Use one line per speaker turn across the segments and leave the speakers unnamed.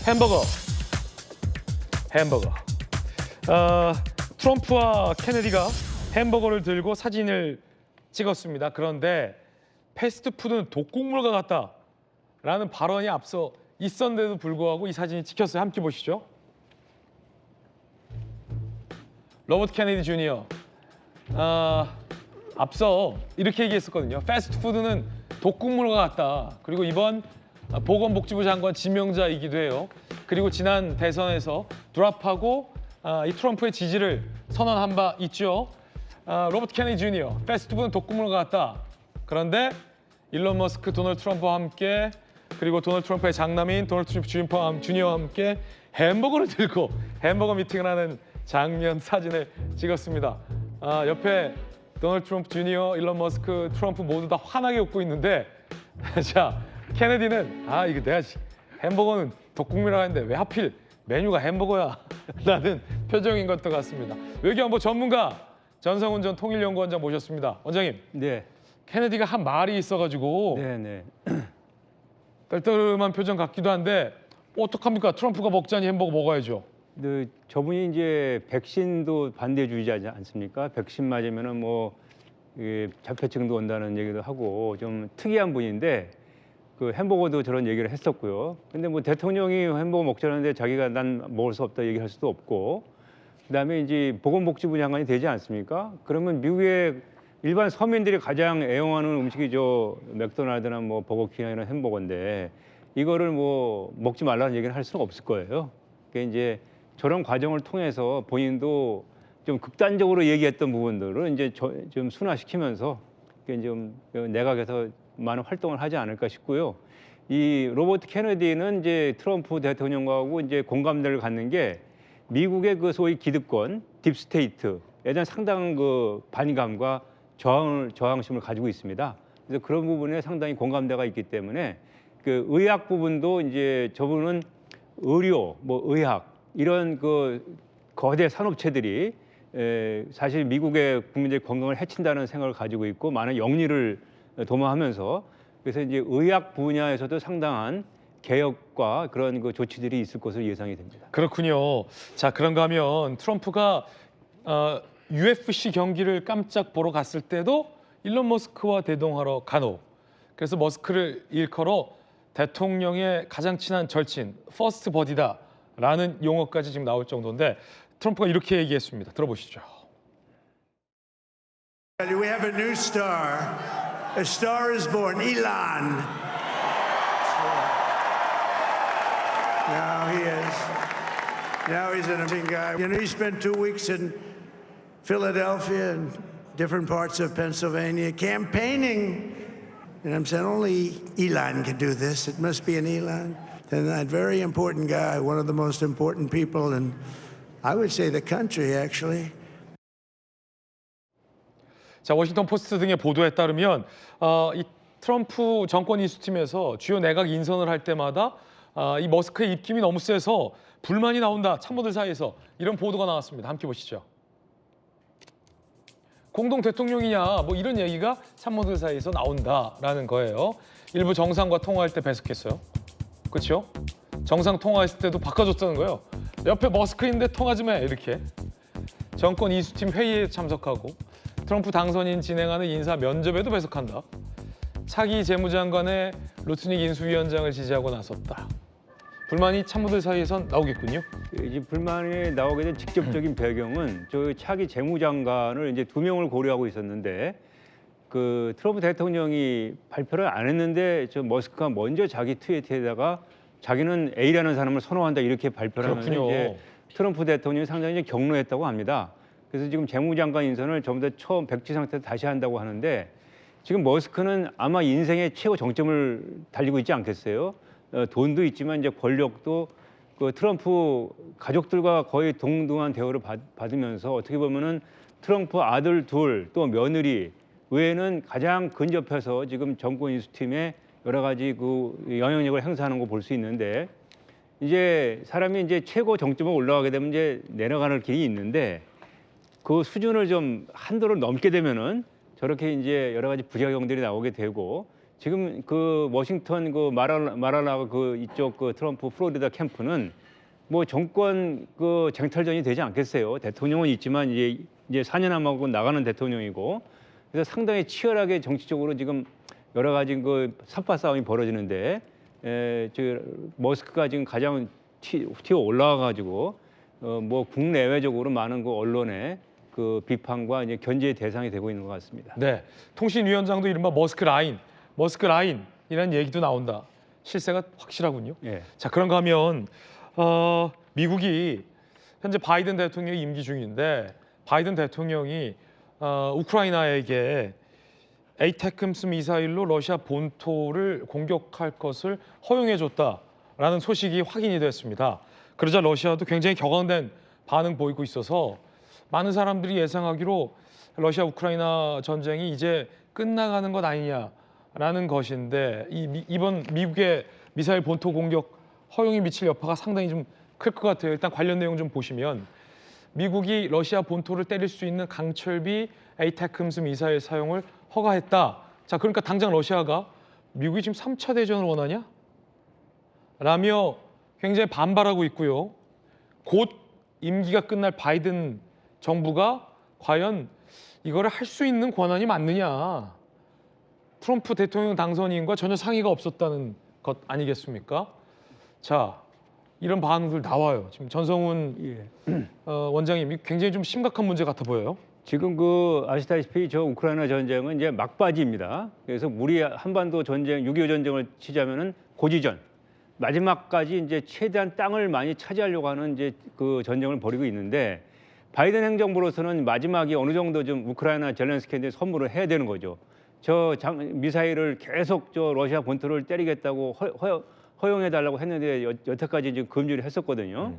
햄버거. 트럼프와 케네디가 햄버거를 들고 사진을 찍었습니다. 그런데 패스트푸드는 독국물과 같다라는 발언이 앞서 있었는데도 불구하고 이 사진이 찍혔어요. 함께 보시죠. 로버트 케네디 주니어. 앞서 이렇게 얘기했었거든요. 패스트푸드는 독국물과 같다. 그리고 이번 보건복지부 장관 지명자이기도 해요. 그리고 지난 대선에서 드랍하고 이 트럼프의 지지를 선언한 바 있죠. 로버트 케네디 주니어, 패스트푸드는 독국물과 같다. 그런데 일론 머스크, 도널드 트럼프와 함께 그리고 도널드 트럼프의 장남인 도널드 트럼프 주니어와 함께 햄버거를 들고 햄버거 미팅을 하는 장면 사진을 찍었습니다. 옆에 도널드 트럼프 주니어, 일론 머스크, 트럼프 모두 다 환하게 웃고 있는데 자, 케네디는 이거 내가 햄버거는 독국물이라고 했는데 왜 하필 메뉴가 햄버거야? 라는 표정인 것도 같습니다. 외교안보 전문가 전성훈 전 통일연구원장 모셨습니다. 원장님.
네.
케네디가 한 말이 있어가지고
네.
떨떠름한 표정 같기도 한데 어떡합니까? 트럼프가 먹자니 햄버거 먹어야죠.
저분이 이제 백신도 반대주의자지 않습니까? 백신 맞으면은 자폐증도 온다는 얘기도 하고 좀 특이한 분인데 그 햄버거도 저런 얘기를 했었고요. 근데 대통령이 햄버거 먹자는데 자기가 난 먹을 수 없다 얘기할 수도 없고, 그다음에 이제 보건복지부 장관이 되지 않습니까? 그러면 미국의 일반 서민들이 가장 애용하는 음식이 맥도날드나 버거킹이나 이런 햄버거인데 이거를 먹지 말라는 얘기를 할 수는 없을 거예요. 그러니까 이제 저런 과정을 통해서 본인도 좀 극단적으로 얘기했던 부분들을 이제 좀 순화시키면서 좀 내각에서 많은 활동을 하지 않을까 싶고요. 이 로버트 케네디는 이제 트럼프 대통령하고 이제 공감대를 갖는 게 미국의 그 소위 기득권, 딥스테이트에 대한 상당한 그 반감과 저항심을 가지고 있습니다. 그래서 그런 부분에 상당히 공감대가 있기 때문에 그 의학 부분도 이제 저분은 의료, 의학 이런 그 거대 산업체들이 사실 미국의 국민들의 건강을 해친다는 생각을 가지고 있고 많은 영리를 도모하면서 그래서 이제 의학 분야에서도 상당한 개혁과 그런 그 조치들이 있을 것으로 예상이 됩니다.
그렇군요. 자, 그런가 하면 트럼프가 UFC 경기를 깜짝 보러 갔을 때도 일론 머스크와 대동하러 간호. 그래서 머스크를 일컬어 대통령의 가장 친한 절친, 퍼스트 버디다라는 용어까지 지금 나올 정도인데 트럼프가 이렇게 얘기했습니다. 들어보시죠.
We have a new star. A star is born, Elon. Now he is. Now he's an amazing guy. You know, he spent 2 weeks in Philadelphia and different parts of Pennsylvania campaigning. And I'm saying only Elon can do this. It must be an Elon. And that very important guy, one of the most important people in, I would say, the country, actually.
자, 워싱턴 포스트 등의 보도에 따르면 이 트럼프 정권 인수팀에서 주요 내각 인선을 할 때마다 이 머스크의 입김이 너무 세서 불만이 나온다. 참모들 사이에서 이런 보도가 나왔습니다. 함께 보시죠. 공동 대통령이냐 이런 얘기가 참모들 사이에서 나온다라는 거예요. 일부 정상과 통화할 때 배석했어요. 그렇죠? 정상 통화했을 때도 바꿔줬다는 거예요. 옆에 머스크인데 통화 좀 해 이렇게. 정권 인수팀 회의에 참석하고 트럼프 당선인 진행하는 인사 면접에도 배석한다. 차기 재무장관의 루트닉 인수위원장을 지지하고 나섰다. 불만이 참모들 사이에선 나오겠군요.
이 불만이 나오게 된 직접적인 배경은 저 차기 재무장관을 이제 2명을 고려하고 있었는데 그 트럼프 대통령이 발표를 안 했는데 저 머스크가 먼저 자기 트위터에다가 자기는 A라는 사람을 선호한다 이렇게 발표를 하면서 이제 트럼프 대통령이 상당히 이제 격노했다고 합니다. 그래서 지금 재무장관 인선을 전부 다 처음 백지 상태에서 다시 한다고 하는데 지금 머스크는 아마 인생의 최고 정점을 달리고 있지 않겠어요? 돈도 있지만 이제 권력도 그 트럼프 가족들과 거의 동등한 대우를 받으면서 어떻게 보면은 트럼프 아들 둘 또 며느리 외에는 가장 근접해서 지금 정권 인수팀에 여러 가지 그 영향력을 행사하는 거 볼 수 있는데 이제 사람이 이제 최고 정점에 올라가게 되면 이제 내려가는 길이 있는데 그 수준을 좀 한도를 넘게 되면은 저렇게 이제 여러 가지 부작용들이 나오게 되고 지금 그 워싱턴 그 마라라고 그 이쪽 그 트럼프 플로리다 캠프는 뭐 정권 그 쟁탈전이 되지 않겠어요. 대통령은 있지만 이제 4년 남았고 나가는 대통령이고, 그래서 상당히 치열하게 정치적으로 지금 여러 가지 그 산파 싸움이 벌어지는데, 저 머스크가 지금 가장 튀어 올라와 가지고 뭐 국내외적으로 많은 그 언론의 그 비판과 이제 견제의 대상이 되고 있는 것 같습니다.
네, 통신위원장도 이른바 머스크 라인이라는 얘기도 나온다. 실세가 확실하군요.
예.
자, 그런가 하면 미국이 현재 바이든 대통령이 임기 중인데, 바이든 대통령이 우크라이나에게 에이테크스 미사일로 러시아 본토를 공격할 것을 허용해줬다라는 소식이 확인이 됐습니다. 그러자 러시아도 굉장히 격앙된 반응 보이고 있어서 많은 사람들이 예상하기로 러시아 우크라이나 전쟁이 이제 끝나가는 것 아니냐라는 것인데, 이번 미국의 미사일 본토 공격 허용이 미칠 여파가 상당히 좀 클 것 같아요. 일단 관련 내용 좀 보시면, 미국이 러시아 본토를 때릴 수 있는 강철비 에이테크스 미사일 사용을 허가했다. 자, 그러니까 당장 러시아가 미국이 지금 3차 대전을 원하냐? 라며 굉장히 반발하고 있고요. 곧 임기가 끝날 바이든 정부가 과연 이거를 할 수 있는 권한이 맞느냐? 트럼프 대통령 당선인과 전혀 상의가 없었다는 것 아니겠습니까? 자, 이런 반응들 나와요. 지금 전성훈 원장님, 굉장히 좀 심각한 문제 같아 보여요.
지금 그 아시다시피 저 우크라이나 전쟁은 이제 막바지입니다. 그래서 우리 한반도 전쟁, 6.25 전쟁을 치자면은 고지전, 마지막까지 이제 최대한 땅을 많이 차지하려고 하는 이제 그 전쟁을 벌이고 있는데, 바이든 행정부로서는 마지막이 어느 정도 좀 우크라이나 젤렌스키한테 선물을 해야 되는 거죠. 미사일을 계속 저 러시아 본토를 때리겠다고 허용해달라고 했는데 여태까지 이제 금지를 했었거든요.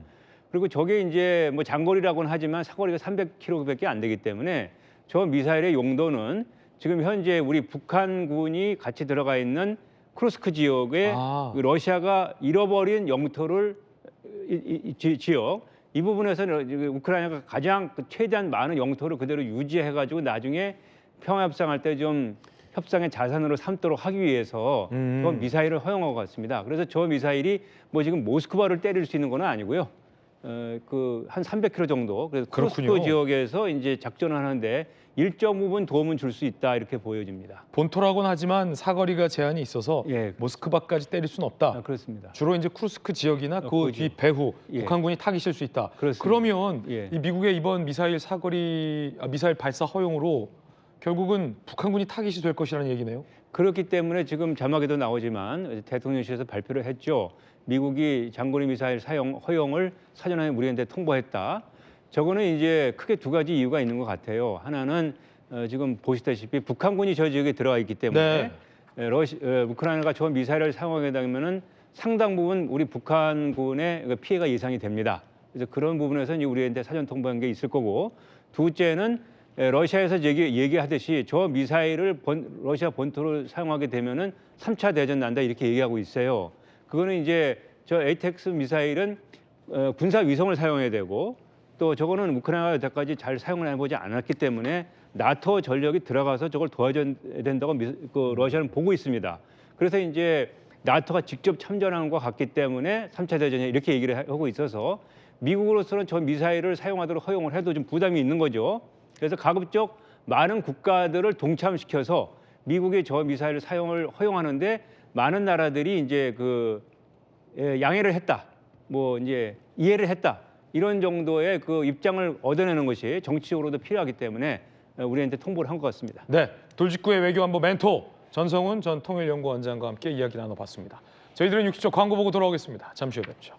그리고 저게 이제 뭐 장거리라고는 하지만 사거리가 300km밖에 안 되기 때문에 저 미사일의 용도는 지금 현재 우리 북한군이 같이 들어가 있는 쿠르스크 지역에 그 러시아가 잃어버린 영토를 지역, 이 부분에서는 우크라이나가 가장 최대한 많은 영토를 그대로 유지해가지고 나중에 평화협상할 때 좀 협상의 자산으로 삼도록 하기 위해서 그 미사일을 허용하고 갔습니다. 그래서 저 미사일이 뭐 지금 모스크바를 때릴 수 있는 건 아니고요. 그 한 300km 정도, 그래서 쿠르스크 지역에서 이제 작전을 하는데 일정 부분 도움은 줄 수 있다, 이렇게 보여집니다.
본토라고는 하지만 사거리가 제한이 있어서 모스크바까지 때릴 수는 없다.
그렇습니다.
주로 이제 쿠르스크 지역이나 그 뒤 배후 북한군이 타기 실 수 있다.
그렇습니다.
그러면 이 미국의 이번 미사일 미사일 발사 허용으로 결국은 북한군이 타깃이 될 것이라는 얘기네요.
그렇기 때문에 지금 자막에도 나오지만 대통령실에서 발표를 했죠. 미국이 장거리 미사일 사용 허용을 사전에 우리한테 통보했다. 저거는 이제 크게 두 가지 이유가 있는 것 같아요. 하나는 지금 보시다시피 북한군이 저 지역에 들어가 있기 때문에 우크라이나가 저 미사일을 사용하게 되면은 상당 부분 우리 북한군의 피해가 예상이 됩니다. 그래서 그런 부분에서 이제 우리한테 사전 통보한 게 있을 거고, 둘째는 러시아에서 얘기하듯이 저 미사일을 러시아 본토를 사용하게 되면은 3차 대전 난다, 이렇게 얘기하고 있어요. 그거는 이제 저 에이텍스 미사일은 군사 위성을 사용해야 되고, 또 저거는 우크라이나가 여태까지 잘 사용을 해보지 않았기 때문에 나토 전력이 들어가서 저걸 도와줘야 된다고 그 러시아는 보고 있습니다. 그래서 이제 나토가 직접 참전하는 것 같기 때문에 3차 대전에 이렇게 얘기를 하고 있어서 미국으로서는 저 미사일을 사용하도록 허용을 해도 좀 부담이 있는 거죠. 그래서 가급적 많은 국가들을 동참시켜서 미국의 저 미사일 사용을 허용하는데 많은 나라들이 이제 양해를 했다, 뭐 이제 이해를 했다, 이런 정도의 그 입장을 얻어내는 것이 정치적으로도 필요하기 때문에 우리한테 통보를 한 것 같습니다.
네, 돌직구의 외교안보 멘토 전성훈 전 통일연구원장과 함께 이야기 나눠봤습니다. 저희들은 60초 광고 보고 돌아오겠습니다. 잠시 후에 뵙죠.